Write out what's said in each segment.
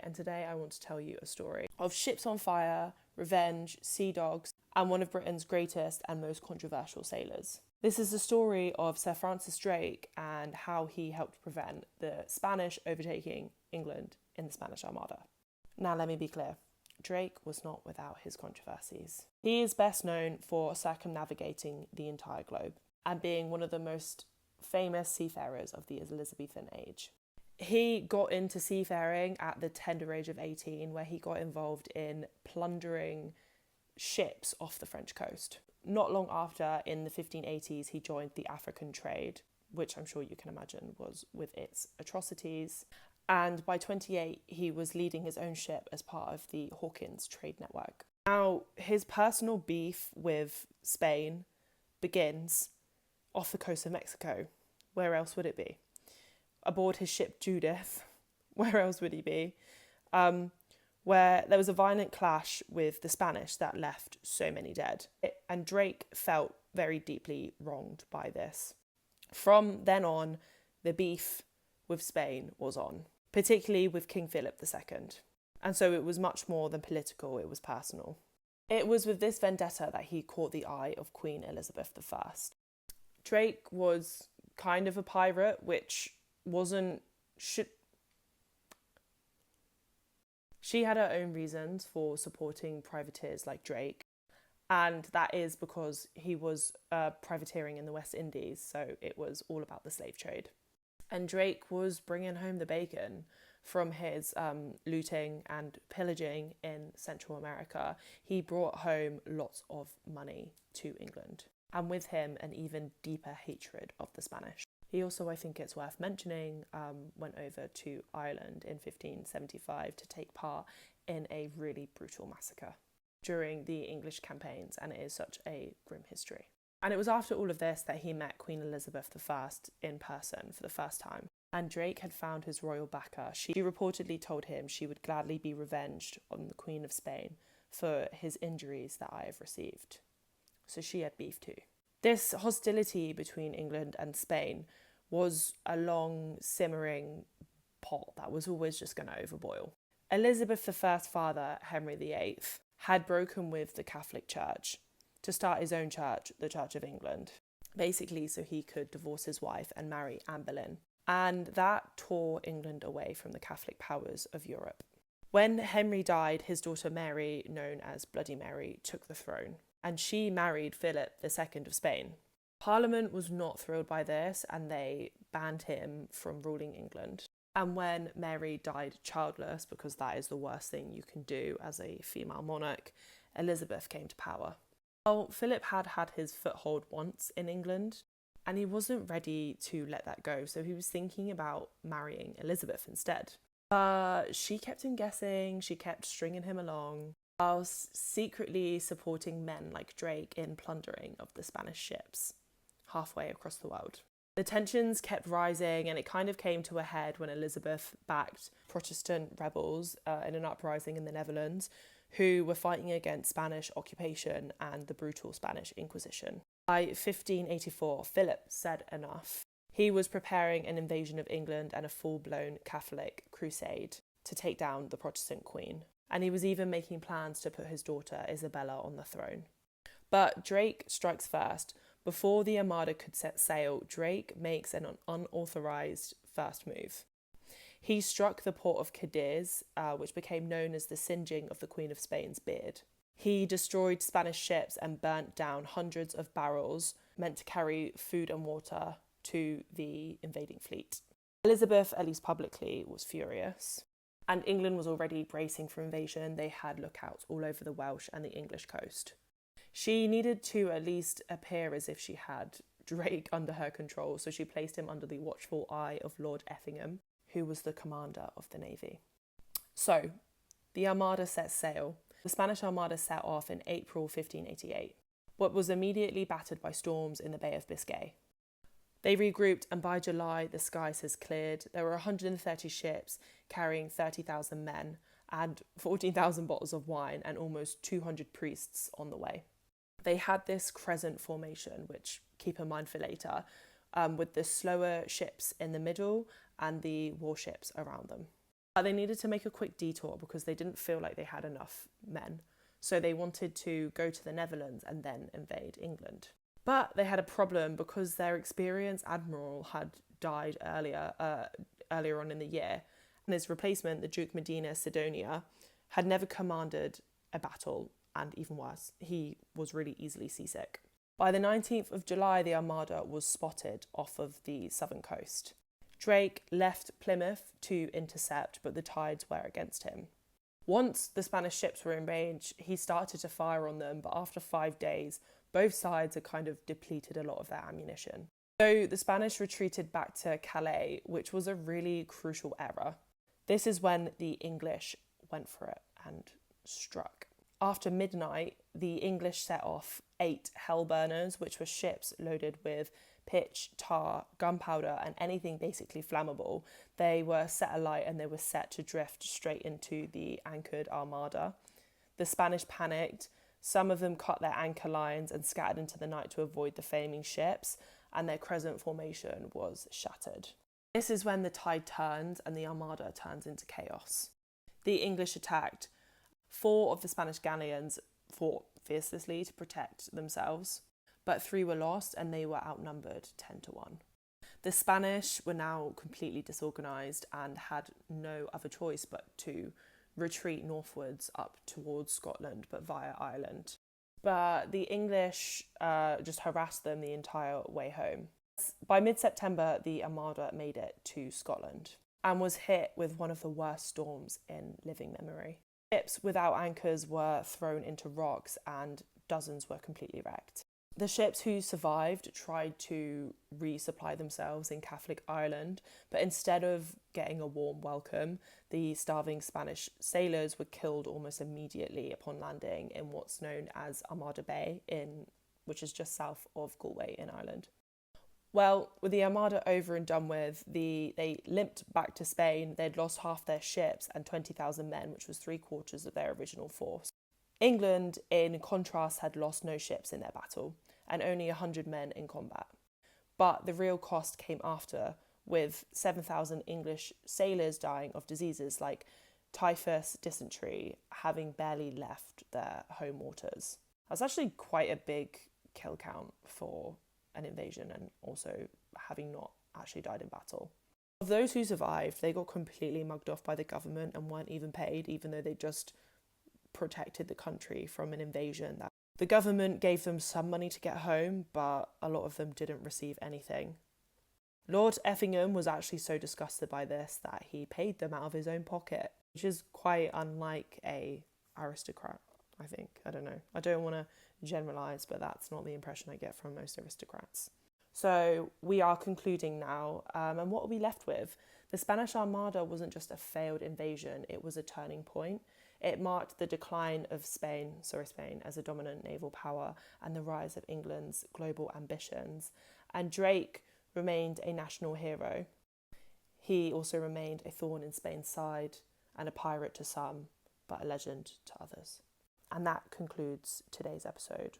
and today I want to tell you a story of ships on fire, revenge, sea dogs, and one of Britain's greatest and most controversial sailors. This is the story of Sir Francis Drake and how he helped prevent the Spanish overtaking England in the Spanish Armada. Now, let me be clear. Drake was not without his controversies. He is best known for circumnavigating the entire globe and being one of the most famous seafarers of the Elizabethan age. He got into seafaring at the tender age of 18, where he got involved in plundering ships off the French coast. Not long after, in the 1580s, he joined the African trade, which I'm sure you can imagine was with its atrocities. And by 28, he was leading his own ship as part of the Hawkins trade network. Now, his personal beef with Spain begins off the coast of Mexico. Where else would it be? Aboard his ship Judith, where else would he be? Where there was a violent clash with the Spanish that left so many dead. And Drake felt very deeply wronged by this. From then on, the beef with Spain was on, particularly with King Philip II. And so it was much more than political, it was personal. It was with this vendetta that he caught the eye of Queen Elizabeth I. Drake was kind of a pirate, which wasn't... She had her own reasons for supporting privateers like Drake, and that is because he was privateering in the West Indies, so it was all about the slave trade. And Drake was bringing home the bacon from his looting and pillaging in Central America. He brought home lots of money to England, and with him an even deeper hatred of the Spanish. He also, I think it's worth mentioning, went over to Ireland in 1575 to take part in a really brutal massacre during the English campaigns, and it is such a grim history. And it was after all of this that he met Queen Elizabeth I in person for the first time. And Drake had found his royal backer. She reportedly told him she would gladly be revenged on the Queen of Spain for his injuries that I have received. So she had beef too. This hostility between England and Spain was a long simmering pot that was always just going to overboil. Elizabeth I's father, Henry VIII, had broken with the Catholic Church to start his own church, the Church of England, basically so he could divorce his wife and marry Anne Boleyn. And that tore England away from the Catholic powers of Europe. When Henry died, his daughter Mary, known as Bloody Mary, took the throne, and she married Philip II of Spain. Parliament was not thrilled by this, and they banned him from ruling England. And when Mary died childless, because that is the worst thing you can do as a female monarch, Elizabeth came to power. Well, Philip had had his foothold once in England, and he wasn't ready to let that go, so he was thinking about marrying Elizabeth instead. She kept him guessing, she kept stringing him along, whilst secretly supporting men like Drake in plundering of the Spanish ships halfway across the world. The tensions kept rising, and it kind of came to a head when Elizabeth backed Protestant rebels in an uprising in the Netherlands who were fighting against Spanish occupation and the brutal Spanish Inquisition. By 1584, Philip said enough. He was preparing an invasion of England and a full-blown Catholic crusade to take down the Protestant queen. And he was even making plans to put his daughter Isabella on the throne. But Drake strikes first. Before the Armada could set sail, Drake makes an unauthorised first move. He struck the port of Cadiz, which became known as the singeing of the Queen of Spain's beard. He destroyed Spanish ships and burnt down hundreds of barrels meant to carry food and water to the invading fleet. Elizabeth, at least publicly, was furious. And England was already bracing for invasion. They had lookouts all over the Welsh and the English coast. She needed to at least appear as if she had Drake under her control, so she placed him under the watchful eye of Lord Effingham, who was the commander of the navy. So, the Armada set sail. The Spanish Armada set off in April 1588, but was immediately battered by storms in the Bay of Biscay. They regrouped, and by July the skies has cleared. There were 130 ships carrying 30,000 men and 14,000 bottles of wine and almost 200 priests on the way. They had this crescent formation, which keep in mind for later, with the slower ships in the middle and the warships around them. But they needed to make a quick detour because they didn't feel like they had enough men. So they wanted to go to the Netherlands and then invade England. But they had a problem because their experienced admiral had died earlier on in the year. And his replacement, the Duke Medina Sidonia, had never commanded a battle, and even worse, he was really easily seasick. By the 19th of July, the Armada was spotted off of the southern coast. Drake left Plymouth to intercept, but the tides were against him. Once the Spanish ships were in range, he started to fire on them, but after 5 days, both sides had kind of depleted a lot of their ammunition. So the Spanish retreated back to Calais, which was a really crucial error. This is when the English went for it and struck. After midnight, the English set off 8 hell burners, which were ships loaded with pitch, tar, gunpowder, and anything basically flammable. They were set alight and they were set to drift straight into the anchored Armada. The Spanish panicked. Some of them cut their anchor lines and scattered into the night to avoid the flaming ships, and their crescent formation was shattered. This is when the tide turns and the Armada turns into chaos. The English attacked. 4 of the Spanish galleons fought fiercely to protect themselves, but 3 were lost and they were outnumbered 10-1. The Spanish were now completely disorganised and had no other choice but to retreat northwards up towards Scotland, but via Ireland. But the English just harassed them the entire way home. By mid-September, the Armada made it to Scotland and was hit with one of the worst storms in living memory. Ships without anchors were thrown into rocks and dozens were completely wrecked. The ships who survived tried to resupply themselves in Catholic Ireland, but instead of getting a warm welcome, the starving Spanish sailors were killed almost immediately upon landing in what's known as Armada Bay, which is just south of Galway in Ireland. Well, with the Armada over and done with, they limped back to Spain. They'd lost half their ships and 20,000 men, which was 3/4 of their original force. England, in contrast, had lost no ships in their battle and only 100 men in combat. But the real cost came after, with 7,000 English sailors dying of diseases like typhus, dysentery, having barely left their home waters. That's actually quite a big kill count for an invasion, and also having not actually died in battle. Of those who survived, they got completely mugged off by the government and weren't even paid, even though they just protected the country from an invasion. The government gave them some money to get home, but a lot of them didn't receive anything. Lord Effingham was actually so disgusted by this that he paid them out of his own pocket, which is quite unlike a aristocrat, I think. I don't know. I don't want to generalise, but that's not the impression I get from most aristocrats. So we are concluding now, and what are we left with? The Spanish Armada wasn't just a failed invasion, it was a turning point. It marked the decline of Spain as a dominant naval power and the rise of England's global ambitions. And Drake remained a national hero. He also remained a thorn in Spain's side and a pirate to some, but a legend to others. And that concludes today's episode.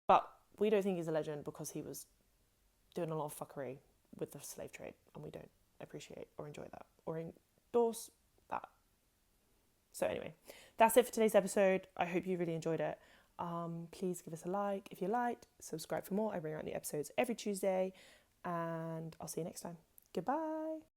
But we don't think he's a legend because he was doing a lot of fuckery with the slave trade, and we don't appreciate or enjoy that or endorse that. So anyway, that's it for today's episode. I hope you really enjoyed it. Please give us a like if you liked, subscribe for more. I bring out the episodes every Tuesday, and I'll see you next time. Goodbye.